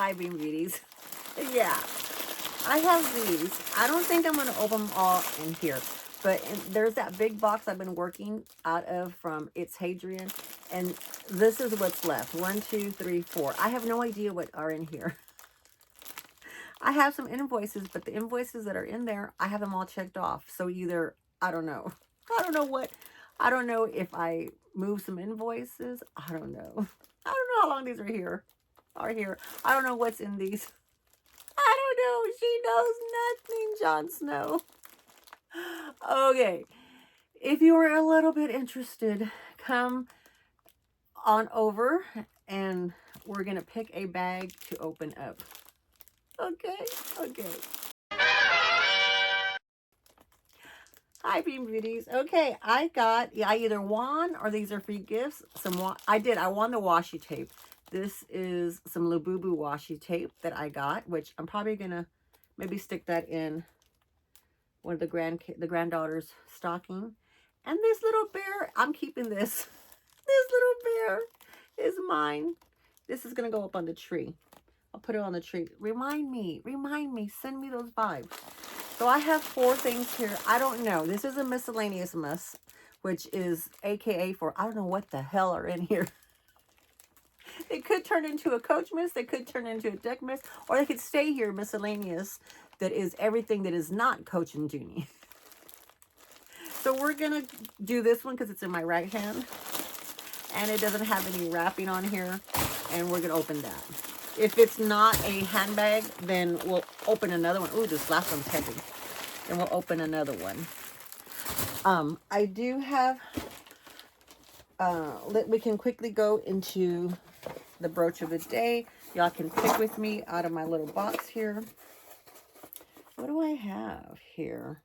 Hi, Bean Beauties. Yeah, I have these. I don't think I'm going to open them all in here. But there's that big box I've been working out of from It's Hadrian. And this is what's left. 1, 2, 3, 4. I have no idea what are in here. I have some invoices, but the invoices that are in there, I have them all checked off. So either, I don't know. I don't know what. I don't know if I move some invoices. I don't know. I don't know how long these are here. I don't know what's in these. I don't know. She knows nothing, Jon Snow. Okay. If you are a little bit interested, come on over and we're going to pick a bag to open up. Okay? Okay. Hi, Bean Beauties. Okay, I either won or these are free gifts. I won the washi tape. This is some Labubu washi tape that I got, which I'm probably going to maybe stick that in one of the granddaughter's stocking. And this little bear, I'm keeping this. This little bear is mine. This is going to go up on the tree. I'll put it on the tree. Remind me, send me those vibes. So I have 4 things here. I don't know. This is a miscellaneous mess, which is AKA for, I don't know what the hell are in here. It could turn into a Coachmas. They could turn into a DUCKmas. Or they could stay here miscellaneous. That is everything that is not Coach and Junie. So we're going to do this one because it's in my right hand. And it doesn't have any wrapping on here. And we're going to open that. If it's not a handbag, then we'll open another one. Ooh, this last one's heavy. Then we'll open another one. I do have, we can quickly go into the brooch of the day. Y'all can pick with me out of my little box here. What do I have here?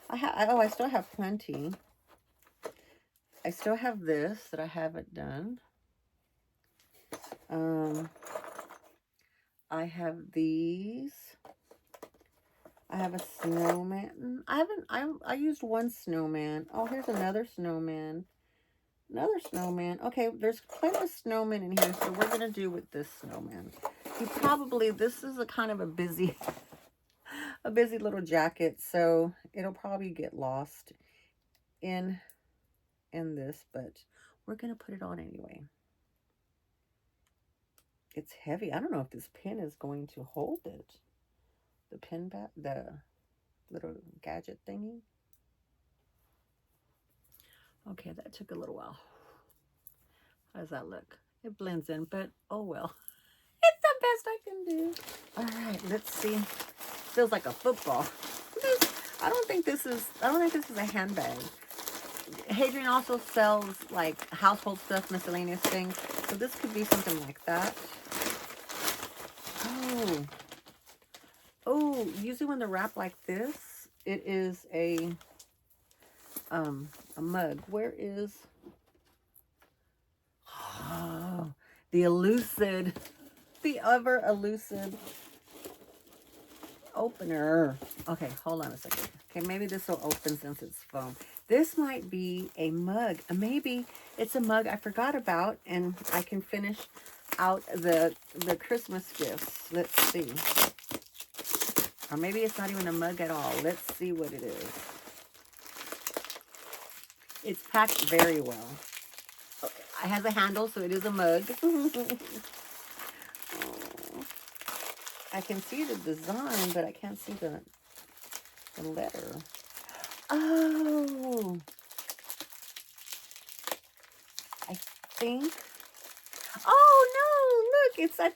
I still have plenty. I still have this that I haven't done. I have these. I have a snowman. I used one snowman. Oh, here's another snowman. Another snowman. Okay, there's quite a snowman in here, so we're gonna do with this snowman. This is a kind of a busy little jacket, so it'll probably get lost in this, but we're gonna put it on anyway. It's heavy. I don't know if this pin is going to hold it. The pin back, the little gadget thingy. Okay, that took a little while. How does that look? It blends in, but oh well. It's the best I can do. All right, let's see. Feels like a football. I don't think this is a handbag. Hadrian also sells like household stuff, miscellaneous things. So this could be something like that. Oh, usually when they're wrapped like this, it is a mug. Where is the ever elusive opener? Okay, hold on a second. Okay, maybe this will open since it's foam. This might be a mug. Maybe it's a mug I forgot about, and I can finish out the Christmas gifts. Let's see. Or maybe it's not even a mug at all. Let's see what it is. It's packed very well. Okay, it has a handle, so it is a mug. I can see the design, but I can't see the letter. Oh, I think. Oh no! Look, I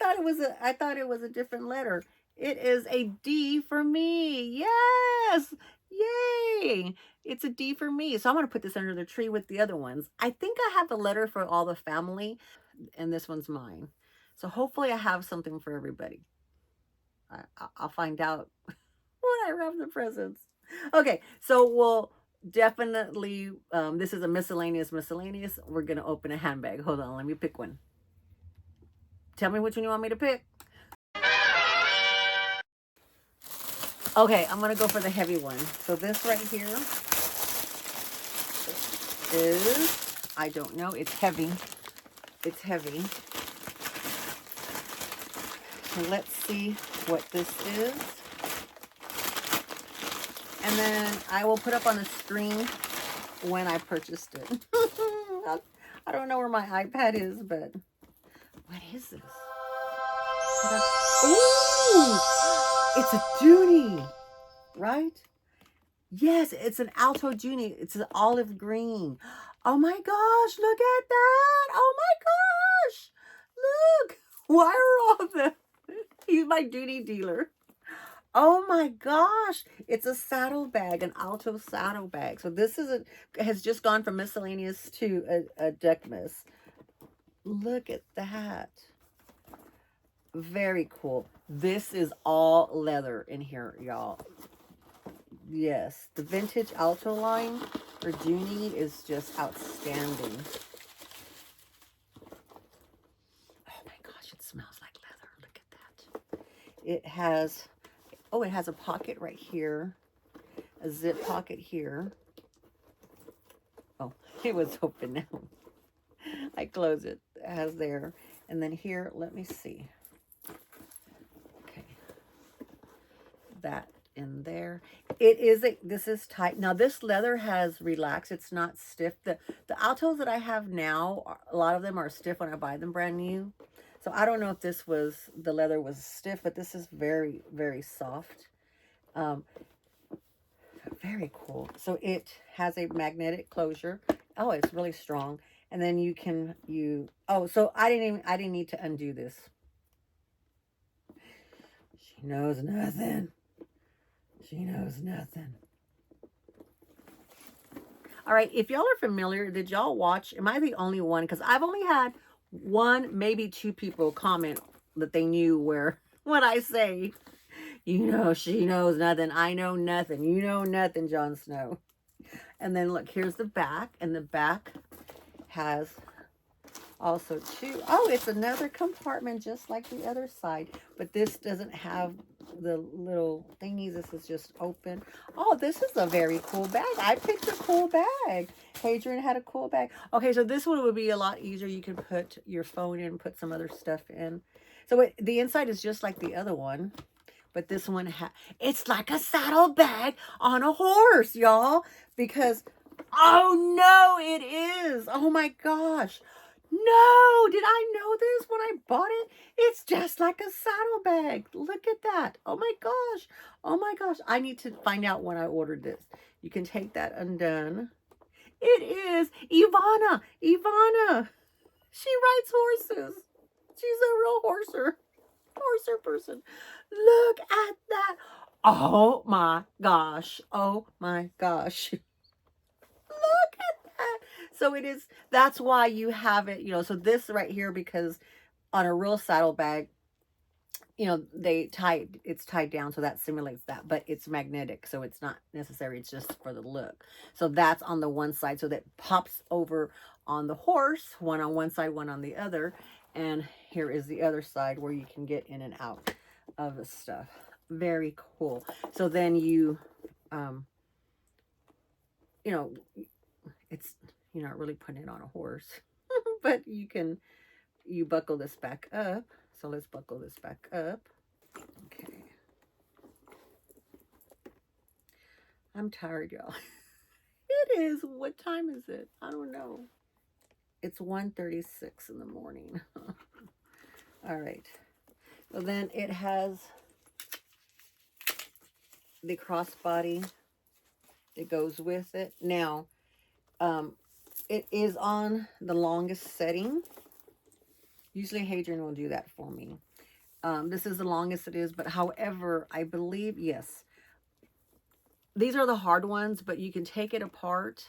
thought it was a different letter. It is a D for me. Yes, yay! It's a D for me. So I'm gonna put this under the tree with the other ones. I think I have a letter for all the family, and this one's mine. So hopefully I have something for everybody. I'll find out when I wrap the presents. Okay, so we'll definitely, this is a miscellaneous. We're going to open a handbag. Hold on, let me pick one. Tell me which one you want me to pick. Okay, I'm going to go for the heavy one. So this right here is, I don't know, it's heavy. It's heavy. let's see what this is. And then I will put up on the screen when I purchased it. I don't know where my iPad is, but what is this? Ooh, it's a Dooney, right? Yes, it's an Alto Dooney. It's an olive green. Oh my gosh, look at that. Oh my gosh. Look. Why are all the... He's my Dooney dealer. Oh my gosh. It's a saddlebag, an Alto saddlebag. So this is has just gone from miscellaneous to a DUCKmas. Look at that. Very cool. This is all leather in here, y'all. Yes, the vintage Alto line for Dooney is just outstanding. Oh my gosh, it smells like leather. Look at that. It has, oh, it has a pocket right here, a zip pocket here. Oh, it was open now. I close it. It has there. And then here, let me see. Okay. That in there. It is this is tight. Now this leather has relaxed. It's not stiff. The Altos that I have now, a lot of them are stiff when I buy them brand new. So I don't know if this was, the leather was stiff, but this is very, very soft. Very cool. So it has a magnetic closure. Oh, it's really strong. And then you can, oh, so I didn't need to undo this. She knows nothing. She knows nothing. All right, if y'all are familiar, did y'all watch, am I the only one? Because I've only had one, maybe two people comment that they knew where, when I say, you know, she knows nothing, I know nothing, you know nothing, Jon Snow. And then look, here's the back, and the back has also two, oh, it's another compartment just like the other side, but this doesn't have the little thingies. This is just open. Oh, this is a very cool bag. I picked a cool bag. Hadrian had a cool bag. Okay, so this one would be a lot easier. You can put your phone in, put some other stuff in. So the inside is just like the other one, but this one it's like a saddle bag on a horse, y'all, because oh no, it is. Oh my gosh. No, did I know this when I bought it? It's just like a saddlebag. Look at that. Oh my gosh. Oh my gosh. I need to find out when I ordered this. You can take that undone. It is Ivana. Ivana. She rides horses. She's a real horser person. Look at that. Oh my gosh. Oh my gosh. Look at that. So it is, that's why you have it, you know, so this right here, because on a real saddlebag, you know, it's tied down, so that simulates that, but it's magnetic, so it's not necessary, it's just for the look. So that's on the one side, so that pops over on the horse, one on one side, one on the other, and here is the other side where you can get in and out of the stuff. Very cool. So then you know, you're not really putting it on a horse, but you buckle this back up. So let's buckle this back up. Okay. I'm tired, y'all. It is. What time is it? I don't know. It's 1:36 in the morning. All right. So then it has the crossbody that goes with it. Now, it is on the longest setting. Usually Hadrian will do that for me. This is the longest it is, but however, I believe, yes, these are the hard ones, but you can take it apart,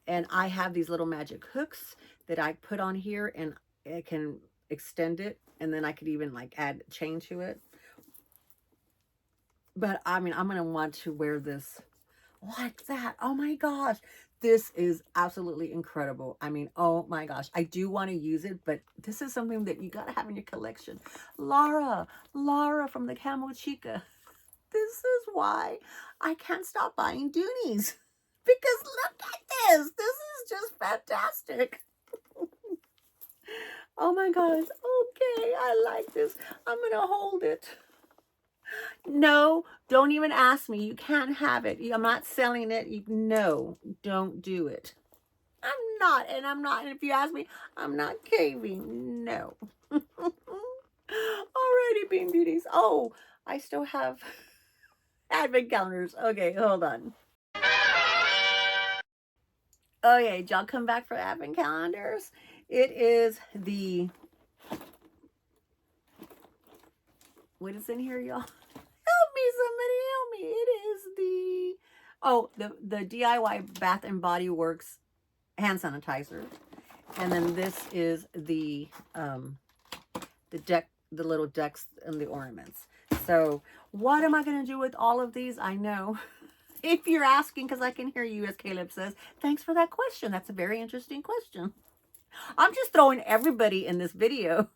and I have these little magic hooks that I put on here, and it can extend it, and then I could even like add chain to it. But I mean, I'm going to want to wear this like that. Oh my gosh. This is absolutely incredible. I mean, oh my gosh. I do want to use it, but this is something that you got to have in your collection. Lara from the Camo Chica. This is why I can't stop buying Doonies. Because look at this. This is just fantastic. Oh my gosh. Okay, I like this. I'm gonna hold it. No, don't even ask me. You can't have it. I'm not selling it. No, don't do it. I'm not, and I'm not. And if you ask me, I'm not caving. No. Alrighty, Bean Beauties. Oh, I still have advent calendars. Okay, hold on. Okay, y'all come back for advent calendars. It is the, what is in here, y'all? Help me, somebody help me. It is the, oh, the DIY Bath and Body Works hand sanitizer. And then this is the the little decks and the ornaments. So what am I going to do with all of these? I know. If you're asking, because I can hear you, as Caleb says, thanks for that question. That's a very interesting question. I'm just throwing everybody in this video.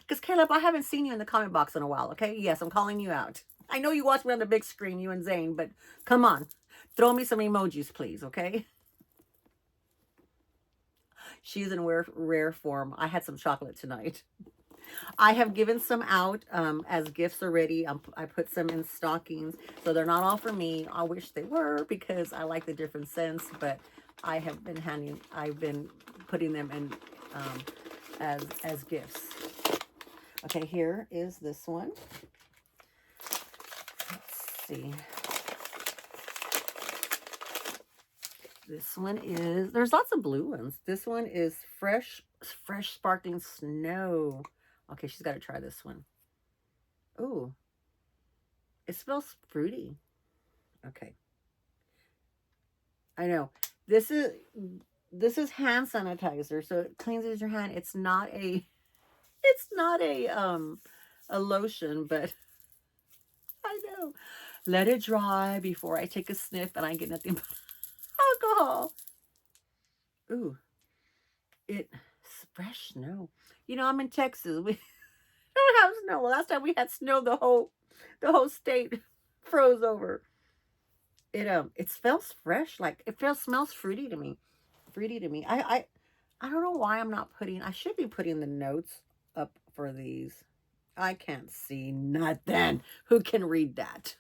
Because Caleb, I haven't seen you in the comment box in a while, okay? Yes, I'm calling you out. I know you watch me on the big screen, you and Zane, but come on. Throw me some emojis, please, okay? She's in rare form. I had some chocolate tonight. I have given some out as gifts already. I put some in stockings, so they're not all for me. I wish they were because I like the different scents, but I've been putting them in as gifts. Okay, here is this one. Let's see. This one is, there's lots of blue ones. This one is fresh sparkling snow. Okay, she's got to try this one. Ooh, it smells fruity. Okay. I know. This is hand sanitizer, so it cleanses your hand. It's not a a lotion, but I know. Let it dry before I take a sniff and I get nothing but alcohol. Ooh, it's fresh snow. You know, I'm in Texas. We don't have snow. Well, last time we had snow, the whole state froze over. It smells fresh, like smells fruity to me. Fruity to me. I don't know why I'm not putting, I should be putting the notes up for these. I can't see nothing. Who can read that?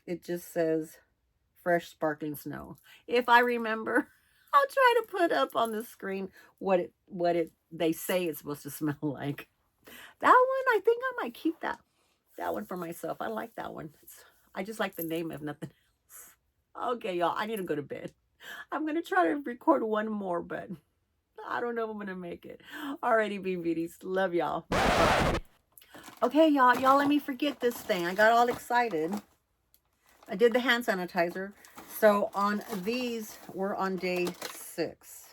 It just says fresh sparkling snow. If I remember, I'll try to put up on the screen what they say it's supposed to smell like. That one, I think I might keep that one for myself. I like that one. I just like the name of nothing else. Okay, y'all, I need to go to bed. I'm going to try to record one more, but I don't know if I'm going to make it. Alrighty, Bean Beauties. Love y'all. Bye. Okay, y'all let me forget this thing. I got all excited. I did the hand sanitizer. So on these, we're on day 6.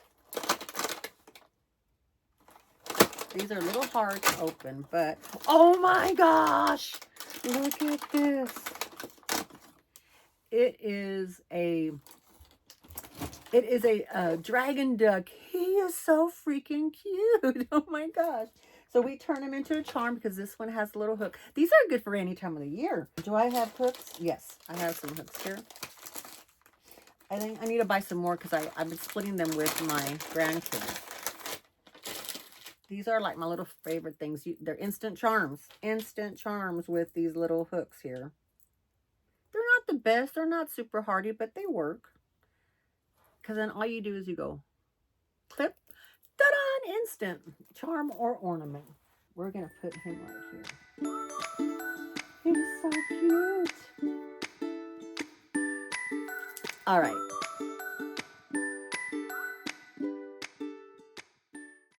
These are a little hard to open, but oh my gosh, look at this. It is a dragon duck. He is so freaking cute. Oh my gosh. So we turn him into a charm because this one has a little hook. These are good for any time of the year. Do I have hooks? Yes, I have some hooks here. I think I need to buy some more because I've been splitting them with my grandkids. These are like my little favorite things. They're instant charms. Instant charms with these little hooks here. They're not the best. They're not super hardy, but they work. Because then all you do is you go clip, ta-da, instant charm or ornament. We're going to put him right here. He's so cute. All right.